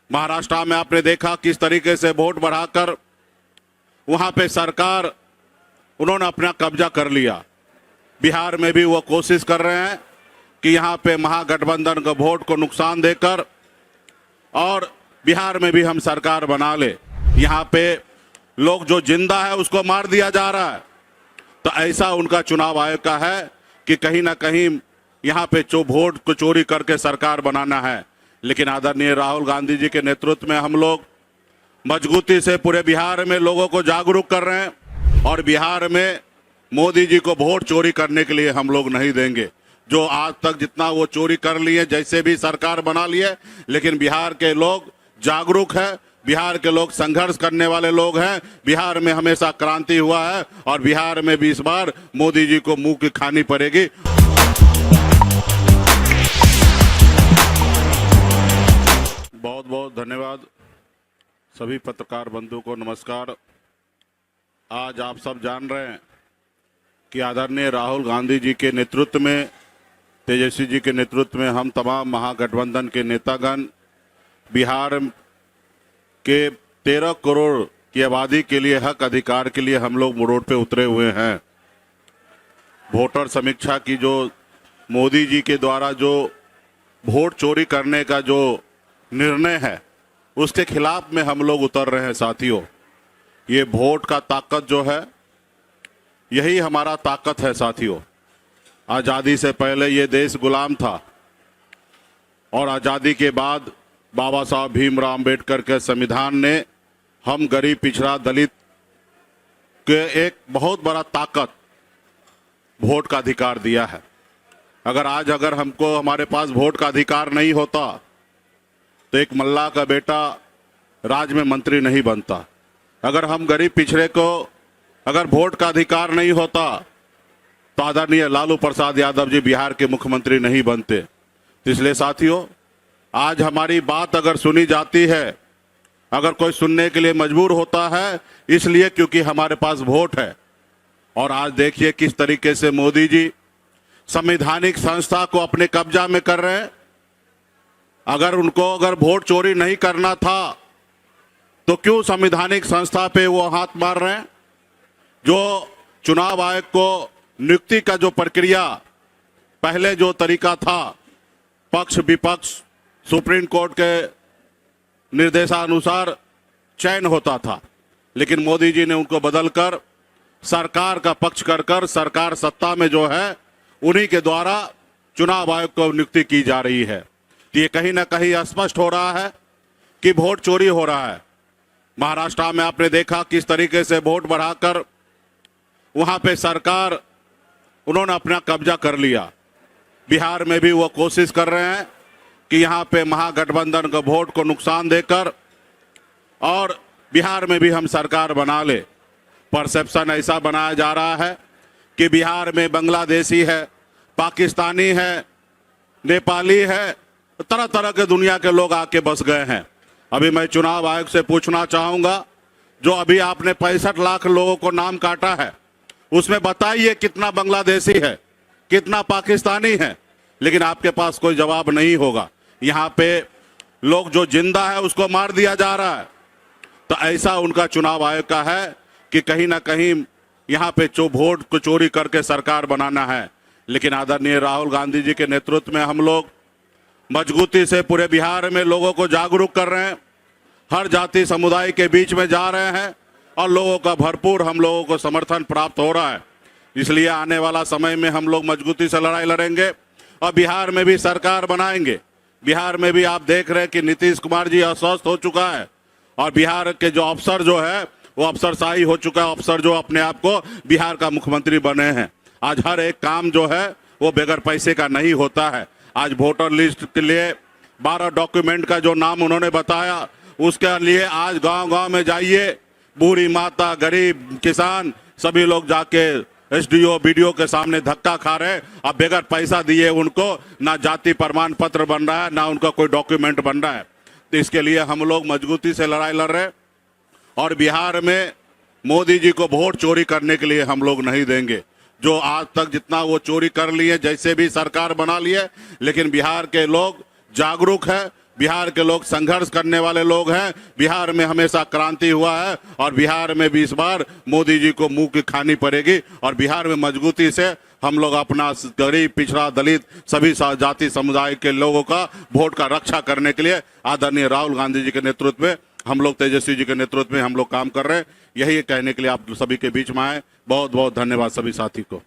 महाराष्ट्र में आपने देखा किस तरीके से वोट बढ़ाकर वहां पे सरकार उन्होंने अपना कब्जा कर लिया। बिहार में भी वो कोशिश कर रहे हैं कि यहाँ पे महागठबंधन का वोट को नुकसान देकर और बिहार में भी हम सरकार बना ले। यहाँ पे लोग जो जिंदा है उसको मार दिया जा रहा है। तो ऐसा उनका चुनाव आयोग का है कि कहीं ना कहीं यहाँ पे वोट को चोरी करके सरकार बनाना है। लेकिन आदरणीय राहुल गांधी जी के नेतृत्व में हम लोग मजबूती से पूरे बिहार में लोगों को जागरूक कर रहे हैं और बिहार में मोदी जी को वोट चोरी करने के लिए हम लोग नहीं देंगे। जो आज तक जितना वो चोरी कर लिए, जैसे भी सरकार बना लिए, लेकिन बिहार के लोग जागरूक है, बिहार के लोग संघर्ष करने वाले लोग हैं। बिहार में हमेशा क्रांति हुआ है और बिहार में भी इस बार मोदी जी को मुंह की खानी पड़ेगी। बहुत बहुत धन्यवाद। सभी पत्रकार बंधु को नमस्कार। आज आप सब जान रहे हैं कि आदरणीय राहुल गांधी जी के नेतृत्व में, तेजस्वी जी के नेतृत्व में हम तमाम महागठबंधन के नेतागण बिहार के 13 करोड़ की आबादी के लिए, हक अधिकार के लिए हम लोग रोड पे उतरे हुए हैं। वोटर समीक्षा की जो मोदी जी के द्वारा जो वोट चोरी करने का जो निर्णय है उसके खिलाफ में हम लोग उतर रहे हैं। साथियों, ये वोट का ताकत जो है, यही हमारा ताकत है। साथियों, आज़ादी से पहले ये देश गुलाम था और आज़ादी के बाद बाबा साहब भीमराव अंबेडकर के संविधान ने हम गरीब, पिछड़ा, दलित के एक बहुत बड़ा ताकत वोट का अधिकार दिया है। अगर हमको हमारे पास वोट का अधिकार नहीं होता तो एक मल्ला का बेटा राज्य में मंत्री नहीं बनता। अगर हम गरीब पिछड़े को अगर वोट का अधिकार नहीं होता तो आदरणीय लालू प्रसाद यादव जी बिहार के मुख्यमंत्री नहीं बनते। तो इसलिए साथियों, आज हमारी बात अगर सुनी जाती है, अगर कोई सुनने के लिए मजबूर होता है, इसलिए क्योंकि हमारे पास वोट है। और आज देखिए किस तरीके से मोदी जी संवैधानिक संस्था को अपने कब्जा में कर रहे हैं। अगर वोट चोरी नहीं करना था तो क्यों संवैधानिक संस्था पे वो हाथ मार रहे हैं? जो चुनाव आयोग को नियुक्ति का जो प्रक्रिया, पहले जो तरीका था, पक्ष विपक्ष सुप्रीम कोर्ट के निर्देशानुसार चयन होता था, लेकिन मोदी जी ने उनको बदलकर सरकार का पक्ष कर सरकार सत्ता में जो है उन्हीं के द्वारा चुनाव आयोग को नियुक्ति की जा रही है। तो ये कहीं ना कहीं स्पष्ट हो रहा है कि वोट चोरी हो रहा है। महाराष्ट्र में आपने देखा किस तरीके से वोट बढ़ाकर वहां पे सरकार उन्होंने अपना कब्जा कर लिया। बिहार में भी वो कोशिश कर रहे हैं कि यहाँ पे महागठबंधन का वोट को नुकसान देकर और बिहार में भी हम सरकार बना ले। परसेप्शन ऐसा बनाया जा रहा है कि बिहार में बांग्लादेशी है, पाकिस्तानी है, नेपाली है, तरह तरह के दुनिया के लोग आके बस गए हैं। अभी मैं चुनाव आयोग से पूछना चाहूंगा, जो अभी आपने 65 लाख लोगों को नाम काटा है, उसमें बताइए कितना बांग्लादेशी है, कितना पाकिस्तानी है। लेकिन आपके पास कोई जवाब नहीं होगा। यहाँ पे लोग जो जिंदा है उसको मार दिया जा रहा है। तो ऐसा उनका चुनाव आयोग का है कि कहीं ना कहीं यहाँ पे वोट को चोरी करके सरकार बनाना है। लेकिन आदरणीय राहुल गांधी जी के नेतृत्व में हम लोग मजबूती से पूरे बिहार में लोगों को जागरूक कर रहे हैं, हर जाति समुदाय के बीच में जा रहे हैं और लोगों का भरपूर हम लोगों को समर्थन प्राप्त हो रहा है। इसलिए आने वाला समय में हम लोग मजबूती से लड़ाई लड़ेंगे और बिहार में भी सरकार बनाएंगे। बिहार में भी आप देख रहे हैं कि नीतीश कुमार जी अस्वस्थ हो चुका है और बिहार के जो अफसर जो है वो अफसरशाही हो चुका है। अफसर जो अपने आप को बिहार का मुख्यमंत्री बने हैं। आज हर एक काम जो है वो बगैर पैसे का नहीं होता है। आज वोटर लिस्ट के लिए 12 डॉक्यूमेंट का जो नाम उन्होंने बताया, उसके लिए आज गांव-गांव में जाइए, बूढ़ी माता, गरीब, किसान सभी लोग जाके एसडीओ, बीडीओ के सामने धक्का खा रहे हैं। अब बगैर पैसा दिए उनको ना जाति प्रमाण पत्र बन रहा है, ना उनका कोई डॉक्यूमेंट बन रहा है। तो इसके लिए हम लोग मजबूती से लड़ाई लड़ रहे हैं और बिहार में मोदी जी को वोट चोरी करने के लिए हम लोग नहीं देंगे। जो आज तक जितना वो चोरी कर लिए, जैसे भी सरकार बना लिए, लेकिन बिहार के लोग जागरूक है, बिहार के लोग संघर्ष करने वाले लोग हैं। बिहार में हमेशा क्रांति हुआ है और बिहार में भी इस बार मोदी जी को मुंह की खानी पड़ेगी और बिहार में मजबूती से हम लोग अपना गरीब, पिछड़ा, दलित सभी जाति समुदाय के लोगों का वोट का रक्षा करने के लिए आदरणीय राहुल गांधी जी के नेतृत्व में, हम लोग तेजस्वी जी के नेतृत्व में हम लोग काम कर रहे हैं। यही कहने के लिए आप सभी के बीच में आए। बहुत बहुत धन्यवाद सभी साथी को।